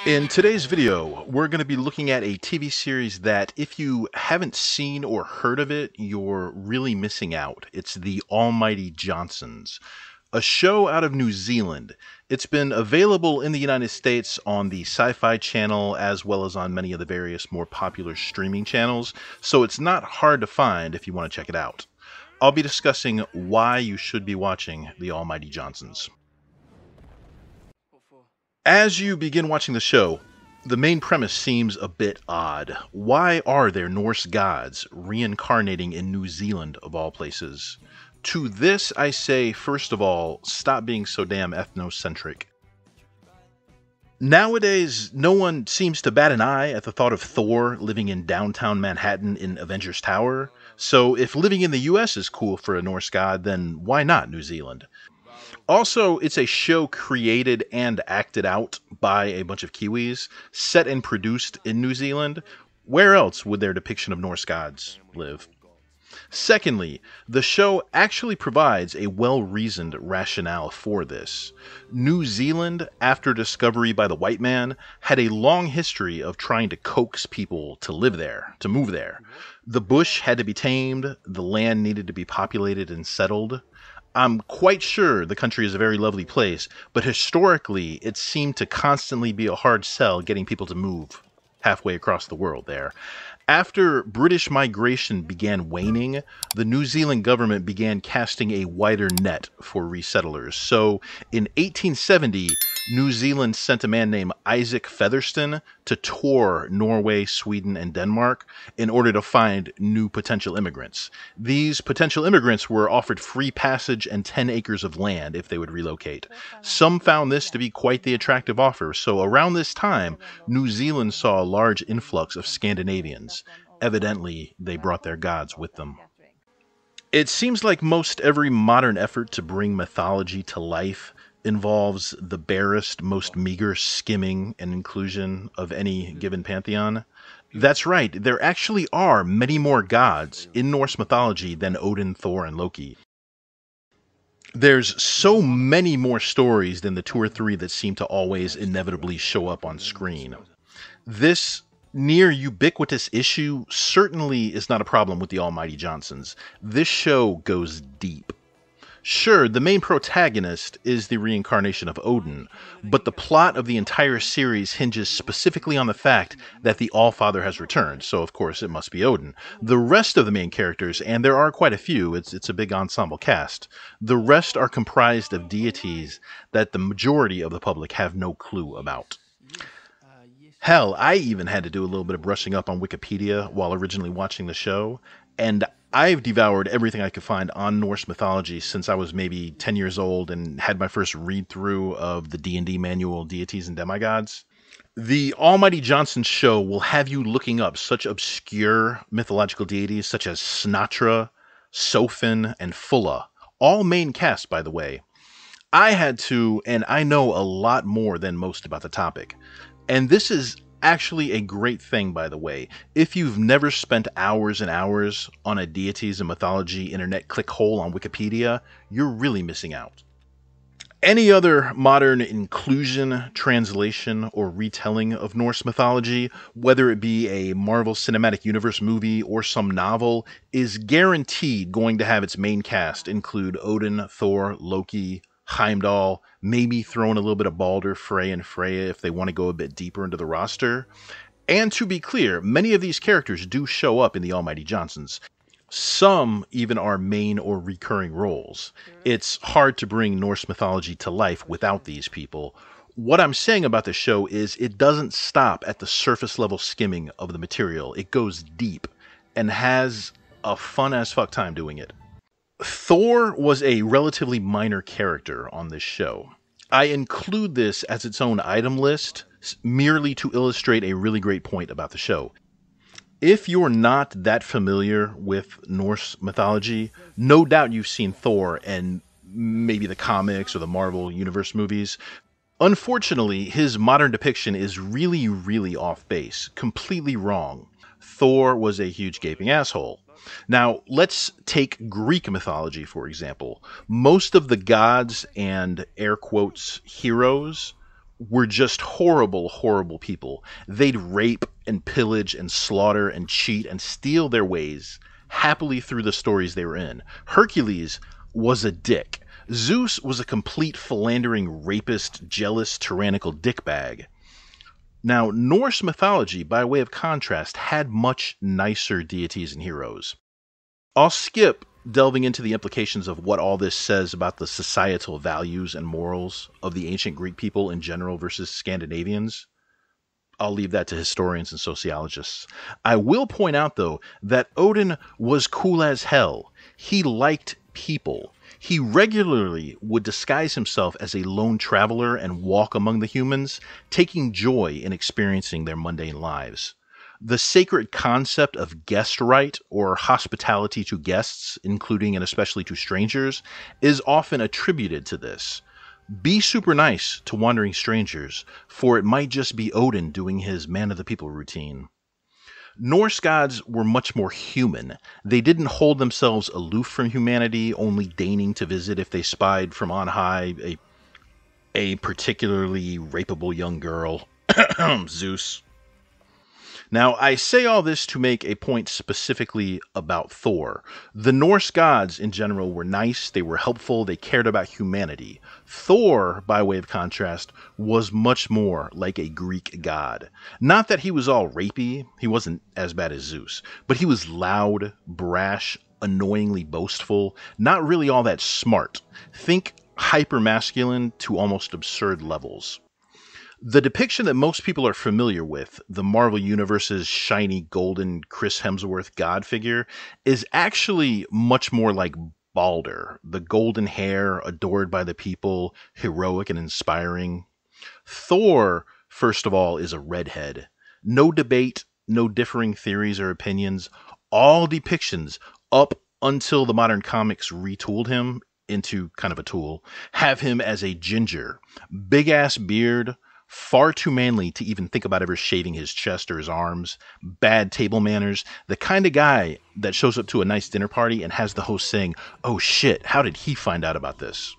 In today's video, we're going to be looking at a TV series that if you haven't seen or heard of it, you're really missing out. It's The Almighty Johnsons, a show out of New Zealand. It's been available in the United States on the SyFy Channel as well as on many of the various more popular streaming channels, so it's not hard to find if you want to check it out. I'll be discussing why you should be watching The Almighty Johnsons. As you begin watching the show, the main premise seems a bit odd. Why are there Norse gods reincarnating in New Zealand, of all places? To this, I say, first of all, stop being so damn ethnocentric. Nowadays, no one seems to bat an eye at the thought of Thor living in downtown Manhattan in Avengers Tower, so if living in the US is cool for a Norse god, then why not New Zealand? Also, it's a show created and acted out by a bunch of Kiwis, set and produced in New Zealand. Where else would their depiction of Norse gods live? Secondly, the show actually provides a well-reasoned rationale for this. New Zealand, after discovery by the white man, had a long history of trying to coax people to live there, to move there. The bush had to be tamed, the land needed to be populated and settled. I'm quite sure the country is a very lovely place, but historically it seemed to constantly be a hard sell getting people to move halfway across the world there. After British migration began waning, the New Zealand government began casting a wider net for resettlers. So in 1870, New Zealand sent a man named Isaac Featherston to tour Norway, Sweden, and Denmark in order to find new potential immigrants. These potential immigrants were offered free passage and 10 acres of land if they would relocate. Some found this to be quite the attractive offer, so around this time, New Zealand saw a large influx of Scandinavians. Evidently, they brought their gods with them. It seems like most every modern effort to bring mythology to life involves the barest, most meager skimming and inclusion of any given pantheon. That's right, there actually are many more gods in Norse mythology than Odin, Thor, and Loki. There's so many more stories than the 2 or 3 that seem to always inevitably show up on screen. This near ubiquitous issue certainly is not a problem with the Almighty Johnsons. This show goes deep. Sure, the main protagonist is the reincarnation of Odin, but the plot of the entire series hinges specifically on the fact that the Allfather has returned, so of course it must be Odin. The rest of the main characters, and there are quite a few, it's a big ensemble cast, the rest are comprised of deities that the majority of the public have no clue about. Hell, I even had to do a little bit of brushing up on Wikipedia while originally watching the show, and I've devoured everything I could find on Norse mythology since I was maybe 10 years old and had my first read-through of the D&D manual Deities and Demigods. The Almighty Johnsons show will have you looking up such obscure mythological deities such as Snatra, Sofin, and Fulla, all main cast, by the way. I had to, and I know a lot more than most about the topic. And this is actually a great thing, by the way. If you've never spent hours and hours on a deities and mythology internet clickhole on Wikipedia, you're really missing out. Any other modern inclusion, translation, or retelling of Norse mythology, whether it be a Marvel Cinematic Universe movie or some novel, is guaranteed going to have its main cast include Odin, Thor, Loki, Heimdall, maybe throw in a little bit of Balder, Frey, and Freya if they want to go a bit deeper into the roster. And to be clear, many of these characters do show up in the Almighty Johnsons. Some even are main or recurring roles. It's hard to bring Norse mythology to life without these people. What I'm saying about the show is it doesn't stop at the surface level skimming of the material. It goes deep and has a fun as fuck time doing it. Thor was a relatively minor character on this show. I include this as its own item list merely to illustrate a really great point about the show. If you're not that familiar with Norse mythology, no doubt you've seen Thor and maybe the comics or the Marvel Universe movies. Unfortunately, his modern depiction is really, really off base, completely wrong. Thor was a huge gaping asshole. Now, let's take Greek mythology, for example. Most of the gods and, air quotes, heroes were just horrible, horrible people. They'd rape and pillage and slaughter and cheat and steal their ways happily through the stories they were in. Hercules was a dick. Zeus was a complete philandering, rapist, jealous, tyrannical dickbag. Now, Norse mythology, by way of contrast, had much nicer deities and heroes. I'll skip delving into the implications of what all this says about the societal values and morals of the ancient Greek people in general versus Scandinavians. I'll leave that to historians and sociologists. I will point out, though, that Odin was cool as hell. He liked people. He regularly would disguise himself as a lone traveler and walk among the humans, taking joy in experiencing their mundane lives. The sacred concept of guest right, or hospitality to guests, including and especially to strangers, is often attributed to this. Be super nice to wandering strangers, for it might just be Odin doing his man of the people routine. Norse gods were much more human. They didn't hold themselves aloof from humanity, only deigning to visit if they spied from on high a particularly rapeable young girl. Zeus. Now, I say all this to make a point specifically about Thor. The Norse gods in general were nice, they were helpful, they cared about humanity. Thor, by way of contrast, was much more like a Greek god. Not that he was all rapey, he wasn't as bad as Zeus, but he was loud, brash, annoyingly boastful, not really all that smart. Think hyper-masculine to almost absurd levels. The depiction that most people are familiar with, the Marvel Universe's shiny golden Chris Hemsworth god figure, is actually much more like Balder, the golden hair, adored by the people, heroic and inspiring. Thor, first of all, is a redhead. No debate, no differing theories or opinions. All depictions, up until the modern comics retooled him into kind of a tool, have him as a ginger. Big-ass beard, far too manly to even think about ever shaving his chest or his arms, bad table manners, the kind of guy that shows up to a nice dinner party and has the host saying, "Oh shit, how did he find out about this?"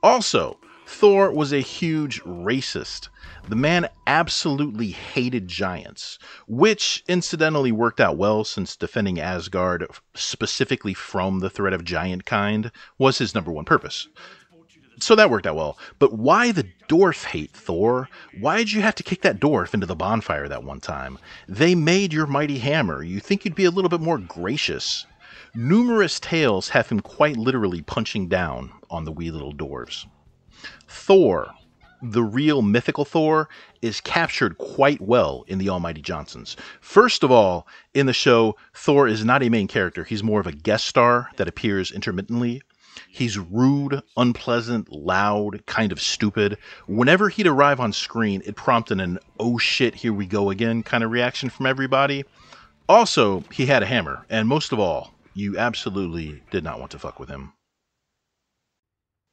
Also, Thor was a huge racist. The man absolutely hated giants, which incidentally worked out well since defending Asgard specifically from the threat of giant kind was his number one purpose. So that worked out well. But why the dwarf hate, Thor? Why'd you have to kick that dwarf into the bonfire that one time? They made your mighty hammer. You think you'd be a little bit more gracious. Numerous tales have him quite literally punching down on the wee little dwarves. Thor, the real mythical Thor, is captured quite well in the Almighty Johnsons. First of all, in the show, Thor is not a main character. He's more of a guest star that appears intermittently. He's rude, unpleasant, loud, kind of stupid. Whenever he'd arrive on screen, it prompted an "oh shit, here we go again" kind of reaction from everybody. Also, he had a hammer, and most of all, you absolutely did not want to fuck with him.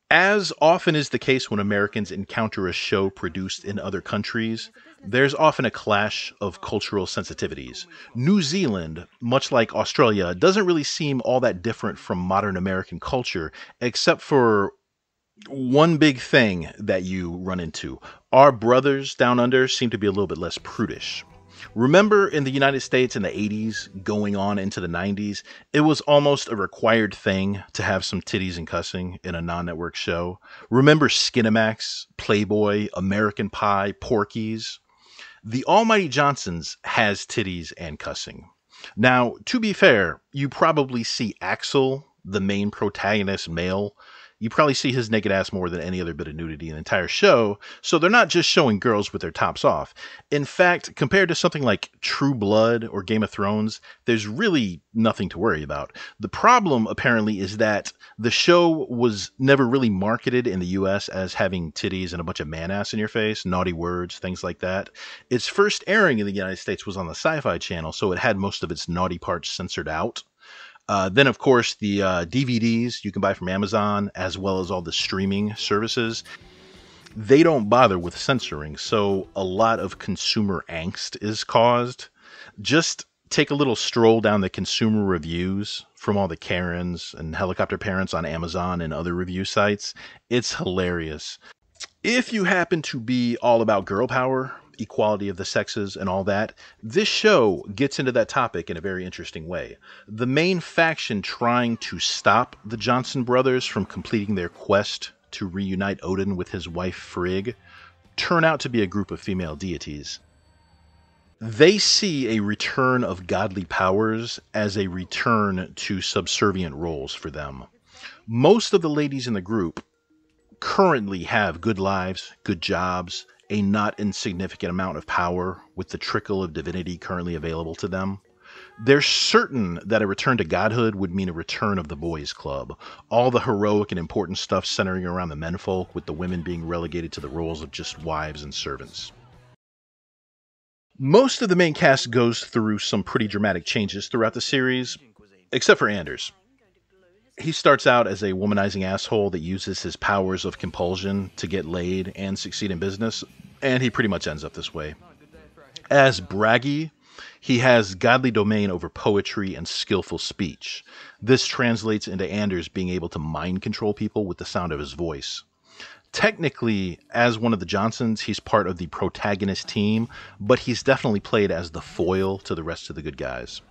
As often is the case when Americans encounter a show produced in other countries, there's often a clash of cultural sensitivities. New Zealand, much like Australia, doesn't really seem all that different from modern American culture, except for one big thing that you run into. Our brothers down under seem to be a little bit less prudish. Remember in the United States in the 80s, going on into the 90s, it was almost a required thing to have some titties and cussing in a non-network show. Remember Skinamax, Playboy, American Pie, Porky's? The Almighty Johnsons has titties and cussing. Now, to be fair, you probably see Axel, the main protagonist male, you probably see his naked ass more than any other bit of nudity in the entire show, so they're not just showing girls with their tops off. In fact, compared to something like True Blood or Game of Thrones, there's really nothing to worry about. The problem, apparently, is that the show was never really marketed in the US as having titties and a bunch of man-ass in your face, naughty words, things like that. Its first airing in the United States was on the SyFy Channel, so it had most of its naughty parts censored out. Then, of course, the DVDs you can buy from Amazon, as well as all the streaming services, they don't bother with censoring, so a lot of consumer angst is caused. Just take a little stroll down the consumer reviews from all the Karens and helicopter parents on Amazon and other review sites. It's hilarious. If you happen to be all about girl power, equality of the sexes, and all that, this show gets into that topic in a very interesting way. The main faction trying to stop the Johnson brothers from completing their quest to reunite Odin with his wife Frigg turn out to be a group of female deities. They see a return of godly powers as a return to subservient roles for them. Most of the ladies in the group currently have good lives, good jobs, a not insignificant amount of power with the trickle of divinity currently available to them. They're certain that a return to godhood would mean a return of the boys' club. All the heroic and important stuff centering around the menfolk, with the women being relegated to the roles of just wives and servants. Most of the main cast goes through some pretty dramatic changes throughout the series, except for Anders. He starts out as a womanizing asshole that uses his powers of compulsion to get laid and succeed in business, and he pretty much ends up this way. As Braggy, he has godly domain over poetry and skillful speech. This translates into Anders being able to mind control people with the sound of his voice. Technically, as one of the Johnsons, he's part of the protagonist team, but he's definitely played as the foil to the rest of the good guys.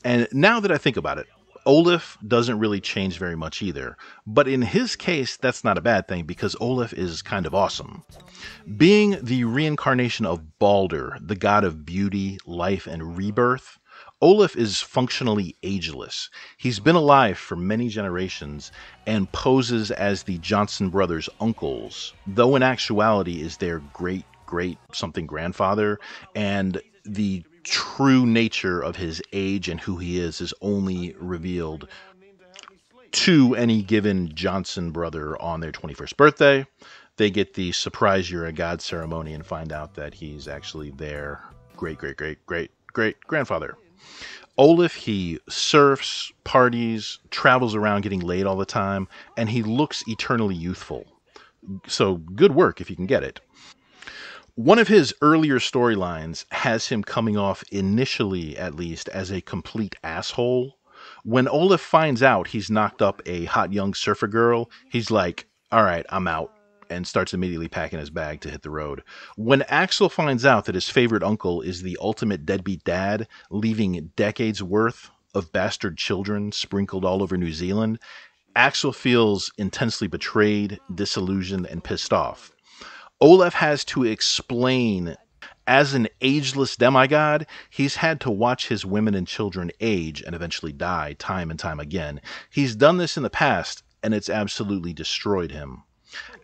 And now that I think about it, Olaf doesn't really change very much either, but in his case, that's not a bad thing because Olaf is kind of awesome. Being the reincarnation of Balder, the god of beauty, life, and rebirth, Olaf is functionally ageless. He's been alive for many generations and poses as the Johnson brothers' uncles, though in actuality is their great-something grandfather, and the true nature of his age and who he is only revealed to any given Johnson brother on their 21st birthday. They get the surprise you're a god ceremony and find out that he's actually their great-great-great-great-great-grandfather. Olaf, he surfs, parties, travels around getting laid all the time, and he looks eternally youthful. So good work if you can get it. One of his earlier storylines has him coming off, initially at least, as a complete asshole. When Olaf finds out he's knocked up a hot young surfer girl, he's like, all right, I'm out, and starts immediately packing his bag to hit the road. When Axel finds out that his favorite uncle is the ultimate deadbeat dad, leaving decades worth of bastard children sprinkled all over New Zealand, Axel feels intensely betrayed, disillusioned, and pissed off. Olaf has to explain, as an ageless demigod, he's had to watch his women and children age and eventually die time and time again. He's done this in the past, and it's absolutely destroyed him.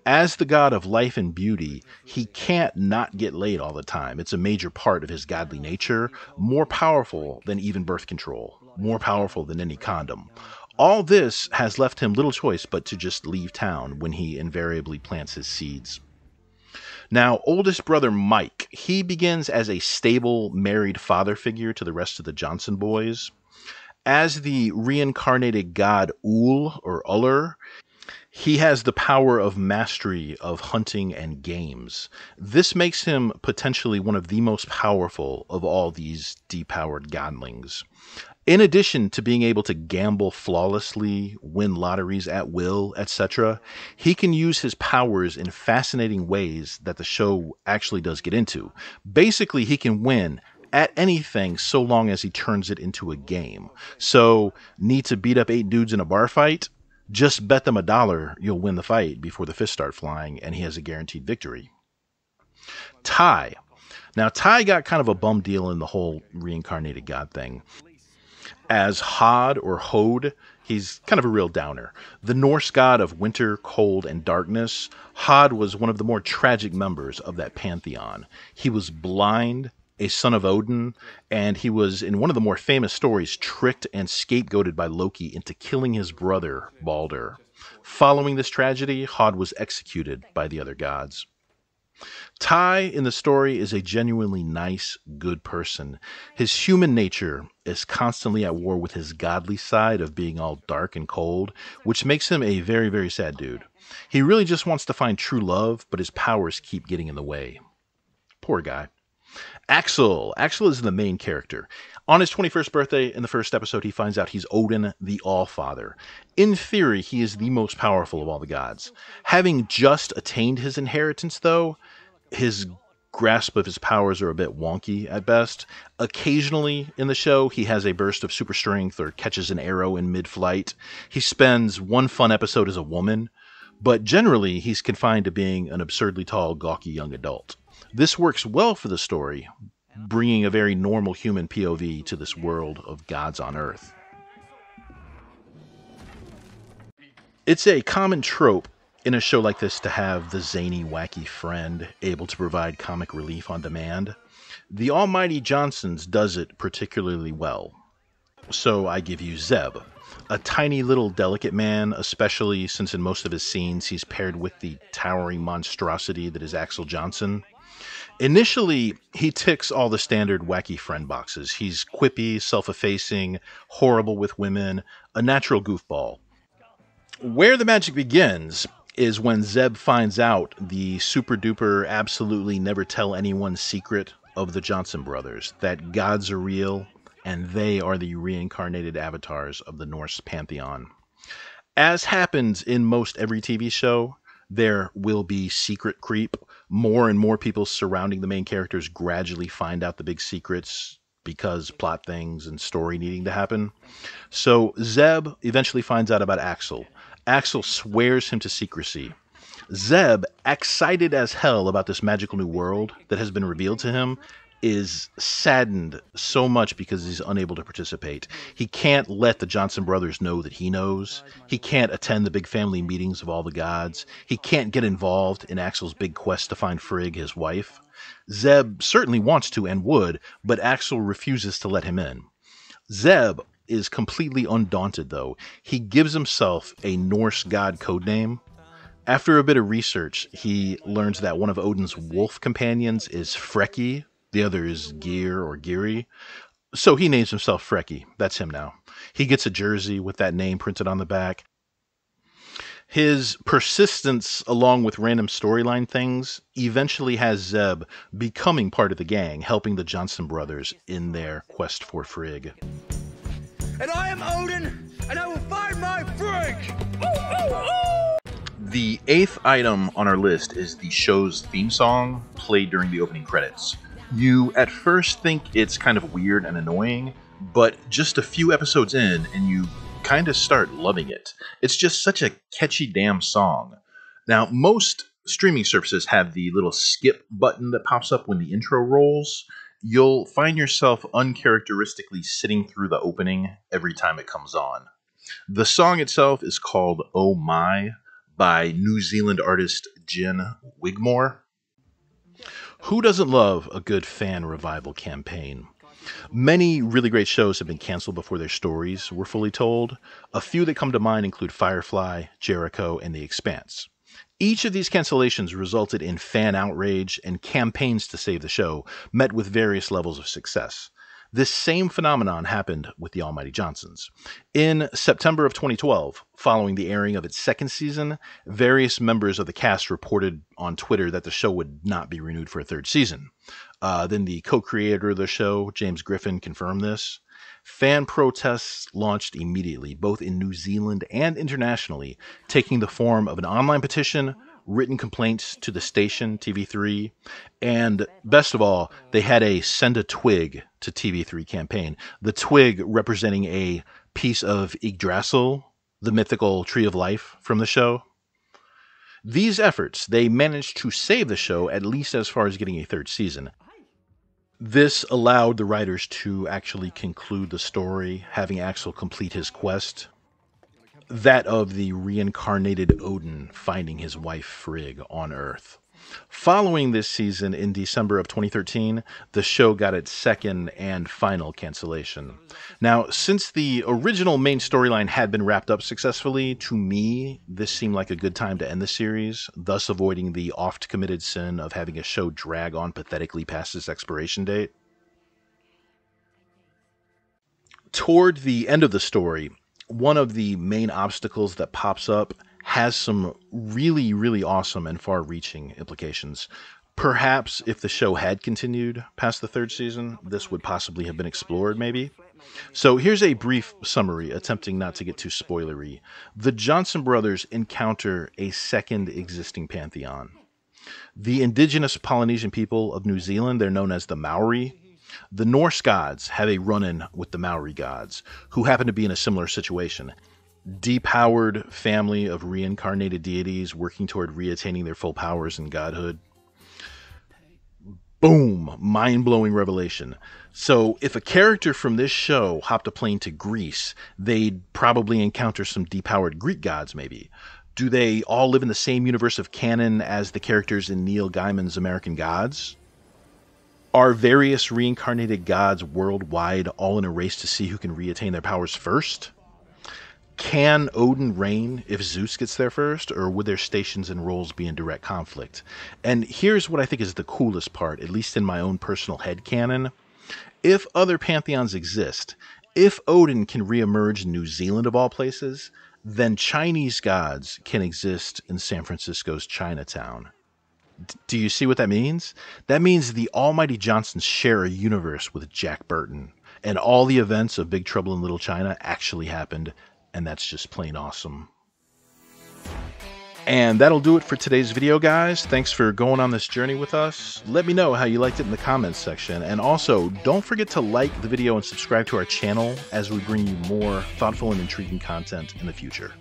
As the god of life and beauty, he can't not get laid all the time. It's a major part of his godly nature, more powerful than even birth control, more powerful than any condom. All this has left him little choice but to just leave town when he invariably plants his seeds. Now, oldest brother Mike, he begins as a stable, married father figure to the rest of the Johnson boys. As the reincarnated god Ul, or Uller, he has the power of mastery of hunting and games. This makes him potentially one of the most powerful of all these depowered godlings. In addition to being able to gamble flawlessly, win lotteries at will, etc., he can use his powers in fascinating ways that the show actually does get into. Basically, he can win at anything so long as he turns it into a game. So, need to beat up 8 dudes in a bar fight? Just bet them $1 you'll win the fight before the fists start flying, and he has a guaranteed victory. Ty. Now, Ty got kind of a bum deal in the whole reincarnated god thing. As Hod or Hode, he's kind of a real downer. The Norse god of winter, cold, and darkness, Hod was one of the more tragic members of that pantheon. He was blind, a son of Odin, and he was, in one of the more famous stories, tricked and scapegoated by Loki into killing his brother, Balder. Following this tragedy, Hod was executed by the other gods. Ty in the story is a genuinely nice, good person. His human nature is constantly at war with his godly side of being all dark and cold, which makes him a very, very sad dude. He really just wants to find true love, but his powers keep getting in the way. Poor guy. Axel. Axel is the main character. On his 21st birthday, in the first episode, he finds out he's Odin, the All-Father. In theory, he is the most powerful of all the gods. Having just attained his inheritance, though, his grasp of his powers are a bit wonky at best. Occasionally in the show, he has a burst of super strength or catches an arrow in mid-flight. He spends one fun episode as a woman, but generally he's confined to being an absurdly tall, gawky young adult. This works well for the story, bringing a very normal human POV to this world of gods on Earth. It's a common trope in a show like this to have the zany, wacky friend able to provide comic relief on demand. The Almighty Johnsons does it particularly well. So I give you Zeb, a tiny little delicate man, especially since in most of his scenes he's paired with the towering monstrosity that is Axel Johnson. Initially, he ticks all the standard wacky friend boxes. He's quippy, self-effacing, horrible with women, a natural goofball. Where the magic begins is when Zeb finds out the super-duper, absolutely never tell anyone secret of the Johnson brothers, that gods are real, and they are the reincarnated avatars of the Norse Pantheon. As happens in most every TV show, there will be secret creep. More and more people surrounding the main characters gradually find out the big secrets because plot things and story needing to happen. So Zeb eventually finds out about Axel. Axel swears him to secrecy. Zeb, excited as hell about this magical new world that has been revealed to him, is saddened so much because he's unable to participate. He can't let the Johnson brothers know that he knows. He can't attend the big family meetings of all the gods. He can't get involved in Axel's big quest to find Frigg, his wife. Zeb certainly wants to and would, but Axel refuses to let him in. Zeb is completely undaunted, though. He gives himself a Norse god codename. After a bit of research, he learns that one of Odin's wolf companions is Freki. The other is Gear or Geary. So he names himself Freki. That's him now. He gets a jersey with that name printed on the back. His persistence, along with random storyline things, eventually has Zeb becoming part of the gang, helping the Johnson brothers in their quest for Frigg. And I am Odin, and I will find my Frigg! Ooh, ooh, ooh! The 8th item on our list is the show's theme song, played during the opening credits. You at first think it's kind of weird and annoying, but just a few episodes in and you kind of start loving it. It's just such a catchy damn song. Now, most streaming services have the little skip button that pops up when the intro rolls. You'll find yourself uncharacteristically sitting through the opening every time it comes on. The song itself is called Oh My by New Zealand artist Jen Wigmore. Who doesn't love a good fan revival campaign? Many really great shows have been canceled before their stories were fully told. A few that come to mind include Firefly, Jericho, and The Expanse. Each of these cancellations resulted in fan outrage and campaigns to save the show, met with various levels of success. This same phenomenon happened with the Almighty Johnsons. In September of 2012, following the airing of its second season, various members of the cast reported on Twitter that the show would not be renewed for a third season. Then the co-creator of the show, James Griffin, confirmed this. Fan protests launched immediately, both in New Zealand and internationally, taking the form of an online petition, written complaints to the station, TV3, and best of all, they had a Send a Twig to TV3 campaign. The twig representing a piece of Yggdrasil, the mythical tree of life from the show. These efforts, they managed to save the show at least as far as getting a third season. This allowed the writers to actually conclude the story, having Axel complete his quest. That of the reincarnated Odin finding his wife Frigg on Earth. Following this season in December of 2013, the show got its second and final cancellation. Now, since the original main storyline had been wrapped up successfully, to me, this seemed like a good time to end the series, thus avoiding the oft-committed sin of having a show drag on pathetically past its expiration date. Toward the end of the story, one of the main obstacles that pops up has some really, really awesome and far-reaching implications. Perhaps if the show had continued past the 3rd season, this would possibly have been explored, maybe. So here's a brief summary, attempting not to get too spoilery. The Johnson brothers encounter a second existing pantheon. The indigenous Polynesian people of New Zealand, they're known as the Maori. The Norse gods have a run-in with the Maori gods, who happen to be in a similar situation. Depowered family of reincarnated deities working toward reattaining their full powers and godhood. Boom! Mind-blowing revelation. So if a character from this show hopped a plane to Greece, they'd probably encounter some depowered Greek gods, maybe. Do they all live in the same universe of canon as the characters in Neil Gaiman's American Gods? Are various reincarnated gods worldwide all in a race to see who can reattain their powers first? Can Odin reign if Zeus gets there first, or would their stations and roles be in direct conflict? And here's what I think is the coolest part, at least in my own personal headcanon. If other pantheons exist, if Odin can reemerge in New Zealand of all places, then Chinese gods can exist in San Francisco's Chinatown. Do you see what that means? That means the almighty Johnsons share a universe with Jack Burton, and all the events of Big Trouble in Little China actually happened, and that's just plain awesome. And that'll do it for today's video, guys. Thanks for going on this journey with us. Let me know how you liked it in the comments section. And also, don't forget to like the video and subscribe to our channel as we bring you more thoughtful and intriguing content in the future.